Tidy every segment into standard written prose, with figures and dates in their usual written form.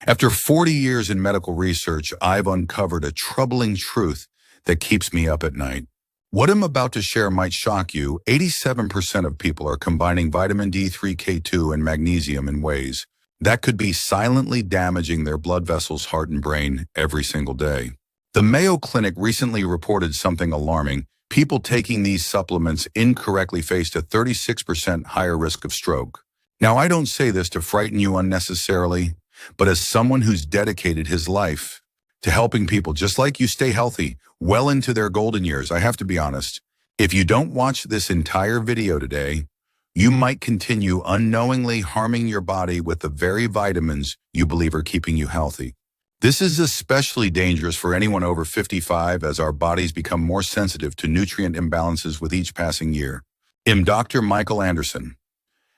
After 40 years in medical research, I've uncovered a troubling truth that keeps me up at night. What I'm about to share might shock you. 87% of people are combining vitamin D3, K2, and magnesium in ways that could be silently damaging their blood vessels, heart, and brain every single day. The Mayo Clinic recently reported something alarming. People taking these supplements incorrectly faced a 36% higher risk of stroke. Now, I don't say this to frighten you unnecessarily, but as someone who's dedicated his life to helping people just like you stay healthy well into their golden years, I have to be honest. If you don't watch this entire video today, you might continue unknowingly harming your body with the very vitamins you believe are keeping you healthy. This is especially dangerous for anyone over 55 as our bodies become more sensitive to nutrient imbalances with each passing year. I'm Dr. Michael Anderson.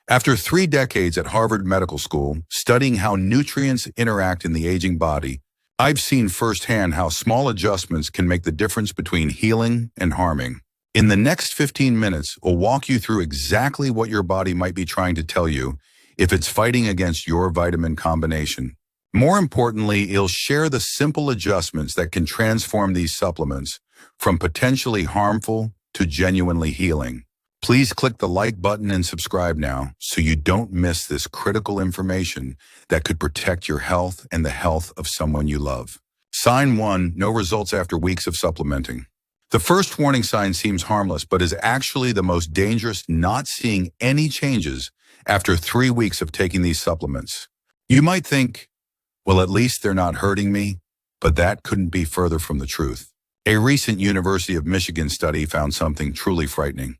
After 3 decades at Harvard Medical School, studying how nutrients interact in the aging body, I've seen firsthand how small adjustments can make the difference between healing and harming. In the next 15 minutes, I'll walk you through exactly what your body might be trying to tell you if it's fighting against your vitamin combination. More importantly, I'll share the simple adjustments that can transform these supplements from potentially harmful to genuinely healing. Please click the like button and subscribe now so you don't miss this critical information that could protect your health and the health of someone you love. Sign 1, no results after weeks of supplementing. The first warning sign seems harmless, but is actually the most dangerous, not seeing any changes after 3 weeks of taking these supplements. You might think, well, at least they're not hurting me, but that couldn't be further from the truth. A recent University of Michigan study found something truly frightening.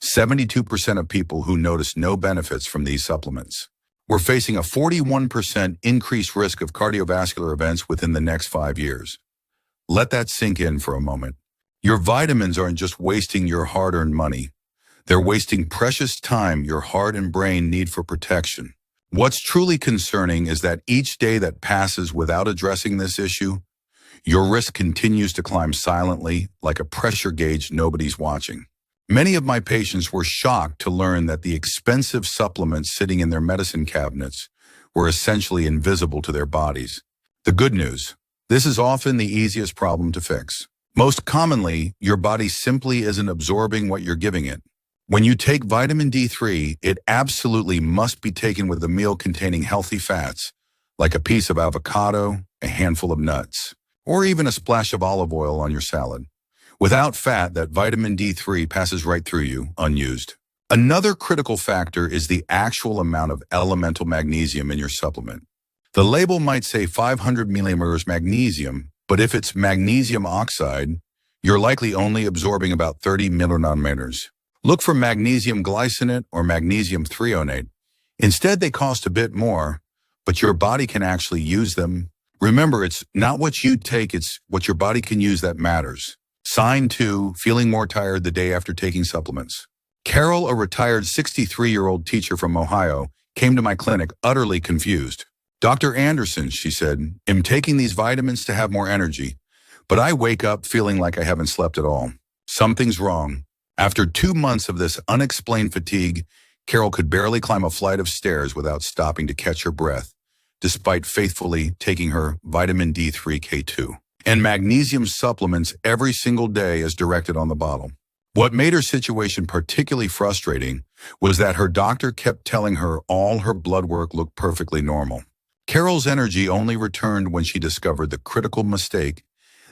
72% of people who noticed no benefits from these supplements were facing a 41% increased risk of cardiovascular events within the next 5 years. Let that sink in for a moment. Your vitamins aren't just wasting your hard-earned money. They're wasting precious time your heart and brain need for protection. What's truly concerning is that each day that passes without addressing this issue, your risk continues to climb silently like a pressure gauge nobody's watching. Many of my patients were shocked to learn that the expensive supplements sitting in their medicine cabinets were essentially invisible to their bodies. The good news: this is often the easiest problem to fix. Most commonly, your body simply isn't absorbing what you're giving it. When you take vitamin D3, it absolutely must be taken with a meal containing healthy fats, like a piece of avocado, a handful of nuts, or even a splash of olive oil on your salad. Without fat, that vitamin D3 passes right through you, unused. Another critical factor is the actual amount of elemental magnesium in your supplement. The label might say 500 millimoles magnesium, but if it's magnesium oxide, you're likely only absorbing about 30 millinometers. Look for magnesium glycinate or magnesium threonate. Instead, they cost a bit more, but your body can actually use them. Remember, it's not what you take, it's what your body can use that matters. Sign 2, feeling more tired the day after taking supplements. Carol, a retired 63-year-old teacher from Ohio, came to my clinic utterly confused. Dr. Anderson, she said, I'm taking these vitamins to have more energy, but I wake up feeling like I haven't slept at all. Something's wrong. After 2 months of this unexplained fatigue, Carol could barely climb a flight of stairs without stopping to catch her breath, despite faithfully taking her vitamin D3, K2. And magnesium supplements every single day as directed on the bottle. What made her situation particularly frustrating was that her doctor kept telling her all her blood work looked perfectly normal. Carol's energy only returned when she discovered the critical mistake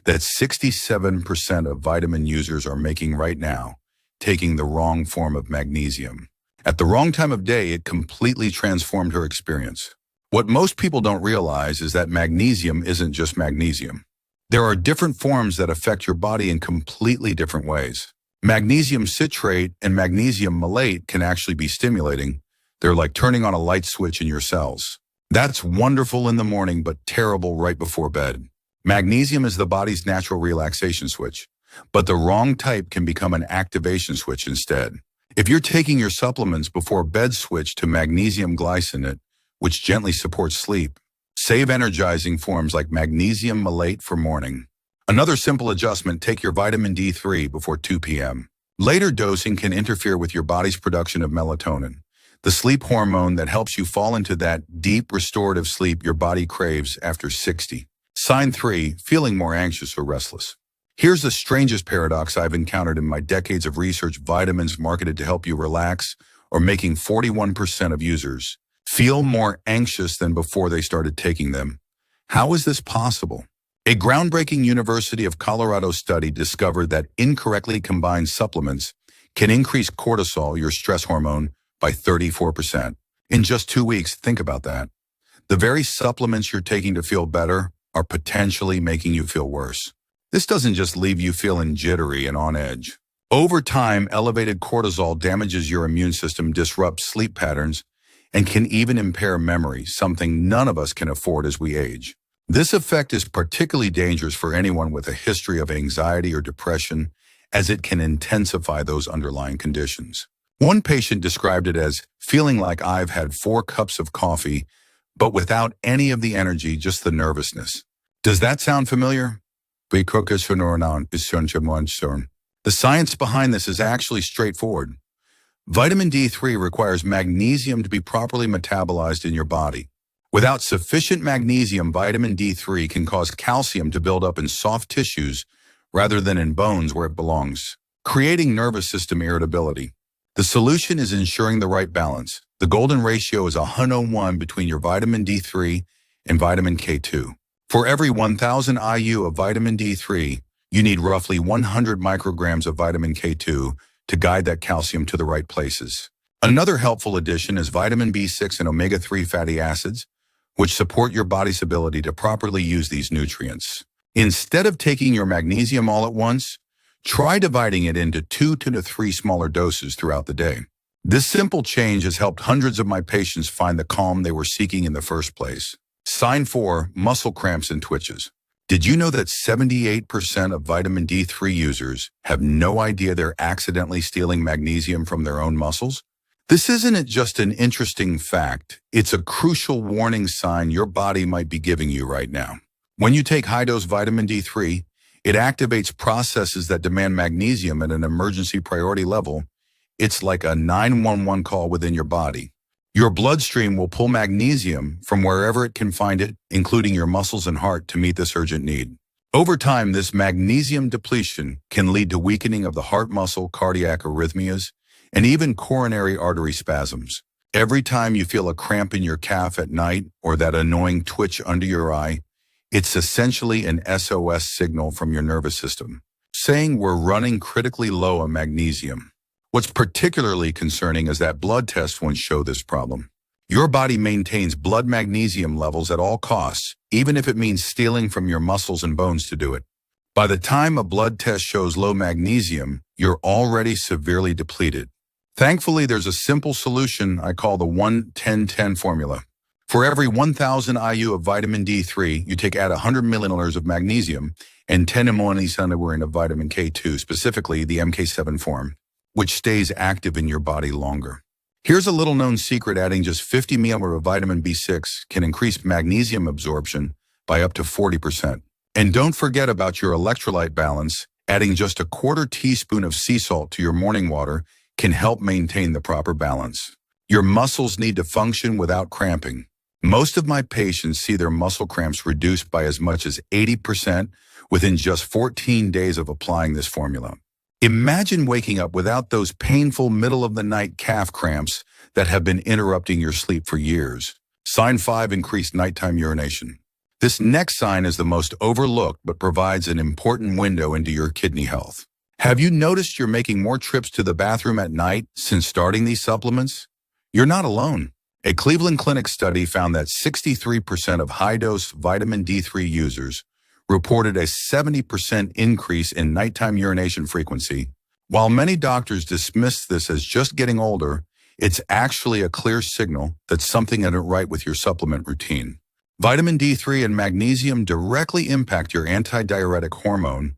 that 67% of vitamin users are making right now, taking the wrong form of magnesium. At the wrong time of day, it completely transformed her experience. What most people don't realize is that magnesium isn't just magnesium. There are different forms that affect your body in completely different ways. Magnesium citrate and magnesium malate can actually be stimulating. They're like turning on a light switch in your cells. That's wonderful in the morning, but terrible right before bed. Magnesium is the body's natural relaxation switch, but the wrong type can become an activation switch instead. If you're taking your supplements before bed, switch to magnesium glycinate, which gently supports sleep. Save energizing forms like magnesium malate for morning. Another simple adjustment: take your vitamin D3 before 2 p.m. Later dosing can interfere with your body's production of melatonin. the sleep hormone that helps you fall into that deep restorative sleep your body craves after 60. Sign 3, feeling more anxious or restless. Here's the strangest paradox I've encountered in my decades of research: vitamins marketed to help you relax are making 41% of users feel more anxious than before they started taking them. How is this possible? A groundbreaking University of Colorado study discovered that incorrectly combined supplements can increase cortisol, your stress hormone, by 34%. In just 2 weeks, think about that. The very supplements you're taking to feel better are potentially making you feel worse. This doesn't just leave you feeling jittery and on edge. Over time, elevated cortisol damages your immune system, disrupts sleep patterns, and can even impair memory, something none of us can afford as we age. This effect is particularly dangerous for anyone with a history of anxiety or depression, as it can intensify those underlying conditions. One patient described it as feeling like I've had 4 cups of coffee, but without any of the energy, just the nervousness. Does that sound familiar? The science behind this is actually straightforward. Vitamin D3 requires magnesium to be properly metabolized in your body. Without sufficient magnesium, vitamin D3 can cause calcium to build up in soft tissues rather than in bones where it belongs, creating nervous system irritability. The solution is ensuring the right balance. The golden ratio is 1:1 between your vitamin D3 and vitamin K2. For every 1,000 IU of vitamin D3, you need roughly 100 micrograms of vitamin K2 to guide that calcium to the right places. Another helpful addition is vitamin B6 and omega-3 fatty acids, which support your body's ability to properly use these nutrients. Instead of taking your magnesium all at once, try dividing it into 2 to 3 smaller doses throughout the day. This simple change has helped hundreds of my patients find the calm they were seeking in the first place. Sign 4, muscle cramps and twitches. Did you know that 78% of vitamin D3 users have no idea they're accidentally stealing magnesium from their own muscles? This isn't just an interesting fact, it's a crucial warning sign your body might be giving you right now. When you take high-dose vitamin D3, it activates processes that demand magnesium at an emergency priority level. It's like a 911 call within your body. Your bloodstream will pull magnesium from wherever it can find it, including your muscles and heart, to meet this urgent need. Over time, this magnesium depletion can lead to weakening of the heart muscle, cardiac arrhythmias, and even coronary artery spasms. Every time you feel a cramp in your calf at night or that annoying twitch under your eye, it's essentially an SOS signal from your nervous system, saying we're running critically low on magnesium. What's particularly concerning is that blood tests won't show this problem. Your body maintains blood magnesium levels at all costs, even if it means stealing from your muscles and bones to do it. By the time a blood test shows low magnesium, you're already severely depleted. Thankfully, there's a simple solution I call the 1-10-10 formula. For every 1,000 IU of vitamin D3, you add 100 milliliters of magnesium and 10 mg of vitamin K2, specifically the MK7 form, which stays active in your body longer. Here's a little-known secret: adding just 50 milliliters of vitamin B6 can increase magnesium absorption by up to 40%. And don't forget about your electrolyte balance. Adding just a quarter teaspoon of sea salt to your morning water can help maintain the proper balance. Your muscles need to function without cramping. Most of my patients see their muscle cramps reduced by as much as 80% within just 14 days of applying this formula. Imagine waking up without those painful middle-of-the-night calf cramps that have been interrupting your sleep for years. Sign 5, increased nighttime urination. This next sign is the most overlooked but provides an important window into your kidney health. Have you noticed you're making more trips to the bathroom at night since starting these supplements? You're not alone. A Cleveland Clinic study found that 63% of high-dose vitamin D3 users reported a 70% increase in nighttime urination frequency. While many doctors dismiss this as just getting older, it's actually a clear signal that something isn't right with your supplement routine. Vitamin D3 and magnesium directly impact your antidiuretic hormone,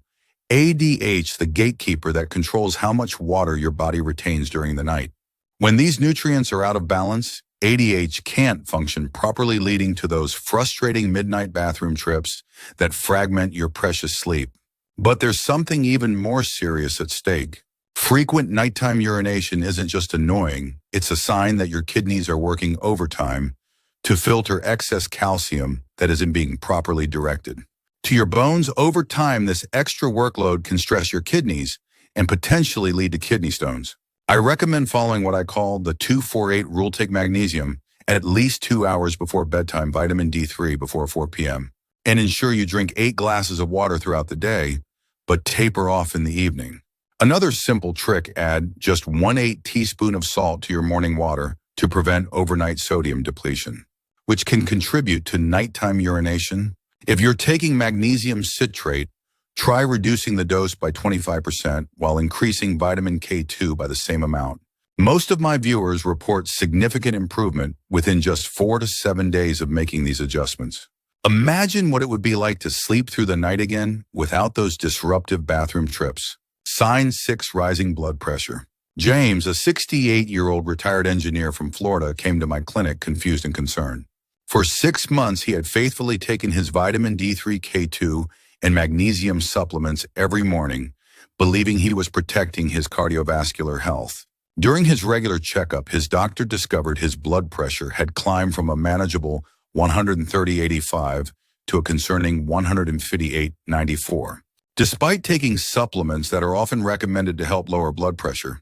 ADH, the gatekeeper that controls how much water your body retains during the night. When these nutrients are out of balance, ADH can't function properly, leading to those frustrating midnight bathroom trips that fragment your precious sleep. But there's something even more serious at stake. Frequent nighttime urination isn't just annoying, it's a sign that your kidneys are working overtime to filter excess calcium that isn't being properly directed to your bones. Over time, this extra workload can stress your kidneys and potentially lead to kidney stones. I recommend following what I call the 2-4-8 rule. Take magnesium at least 2 hours before bedtime, vitamin D3 before 4 p.m., and ensure you drink 8 glasses of water throughout the day, but taper off in the evening. Another simple trick: add just 1/8 teaspoon of salt to your morning water to prevent overnight sodium depletion, which can contribute to nighttime urination. If you're taking magnesium citrate, try reducing the dose by 25% while increasing vitamin K2 by the same amount. Most of my viewers report significant improvement within just 4 to 7 days of making these adjustments. Imagine what it would be like to sleep through the night again without those disruptive bathroom trips. Sign 6: rising blood pressure. James, a 68-year-old retired engineer from Florida, came to my clinic confused and concerned. For 6 months, he had faithfully taken his vitamin D3, K2, and magnesium supplements every morning, believing he was protecting his cardiovascular health. During his regular checkup, his doctor discovered his blood pressure had climbed from a manageable 130/85 to a concerning 158/94. Despite taking supplements that are often recommended to help lower blood pressure,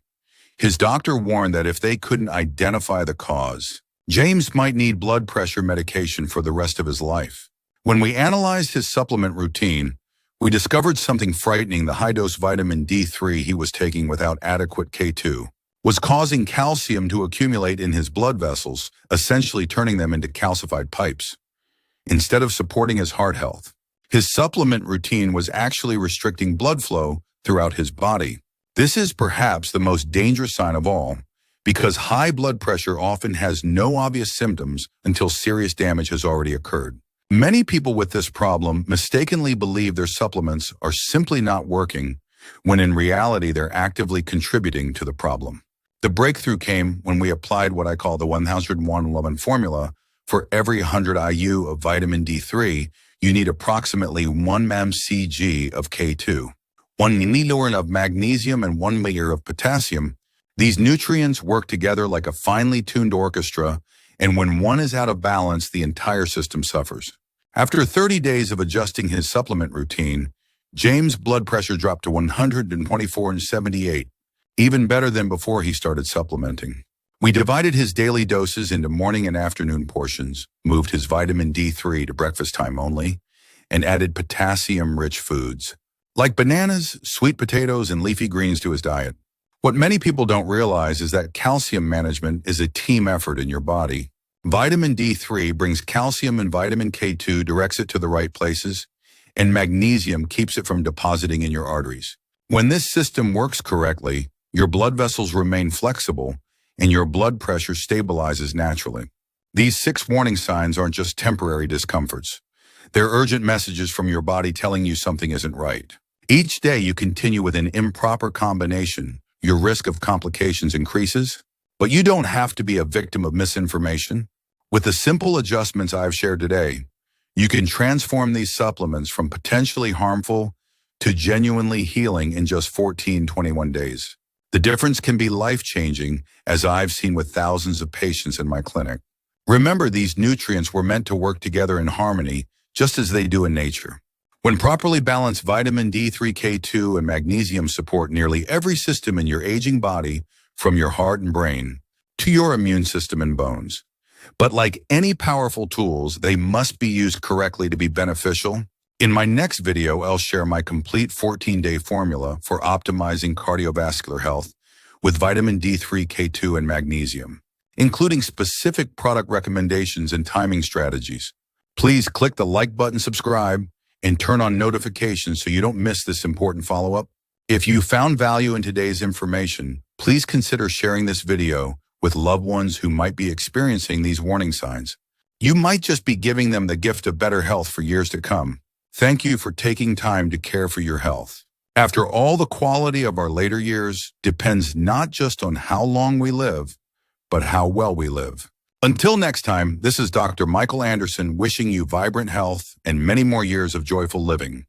his doctor warned that if they couldn't identify the cause, James might need blood pressure medication for the rest of his life. When we analyzed his supplement routine, we discovered something frightening: the high-dose vitamin D3 he was taking without adequate K2 was causing calcium to accumulate in his blood vessels, essentially turning them into calcified pipes. Instead of supporting his heart health, his supplement routine was actually restricting blood flow throughout his body. This is perhaps the most dangerous sign of all, because high blood pressure often has no obvious symptoms until serious damage has already occurred. Many people with this problem mistakenly believe their supplements are simply not working, when in reality they're actively contributing to the problem. The breakthrough came when we applied what I call the 101-11 formula. For every 100 IU of vitamin D3, you need approximately 1 mcg of K2, 1 milliliter of magnesium, and 1 milliliter of potassium. These nutrients work together like a finely tuned orchestra, and when one is out of balance, the entire system suffers. After 30 days of adjusting his supplement routine, James' blood pressure dropped to 124/78, even better than before he started supplementing. We divided his daily doses into morning and afternoon portions, moved his vitamin D3 to breakfast time only, and added potassium-rich foods, like bananas, sweet potatoes, and leafy greens to his diet. What many people don't realize is that calcium management is a team effort in your body. Vitamin D3 brings calcium, and vitamin K2 directs it to the right places, and magnesium keeps it from depositing in your arteries. When this system works correctly, your blood vessels remain flexible, and your blood pressure stabilizes naturally. These 6 warning signs aren't just temporary discomforts. They're urgent messages from your body telling you something isn't right. Each day you continue with an improper combination, your risk of complications increases, but you don't have to be a victim of misinformation. With the simple adjustments I've shared today, you can transform these supplements from potentially harmful to genuinely healing in just 14-21 days. The difference can be life-changing, as I've seen with thousands of patients in my clinic. Remember, these nutrients were meant to work together in harmony, just as they do in nature. When properly balanced, vitamin D3, K2, and magnesium support nearly every system in your aging body, from your heart and brain to your immune system and bones. But like any powerful tools, they must be used correctly to be beneficial. In my next video, I'll share my complete 14-day formula for optimizing cardiovascular health with vitamin D3, K2, and magnesium, including specific product recommendations and timing strategies. Please click the like button, subscribe, and turn on notifications so you don't miss this important follow-up. If you found value in today's information, please consider sharing this video with loved ones who might be experiencing these warning signs. You might just be giving them the gift of better health for years to come. Thank you for taking time to care for your health. After all, the quality of our later years depends not just on how long we live, but how well we live. Until next time, this is Dr. Michael Anderson wishing you vibrant health and many more years of joyful living.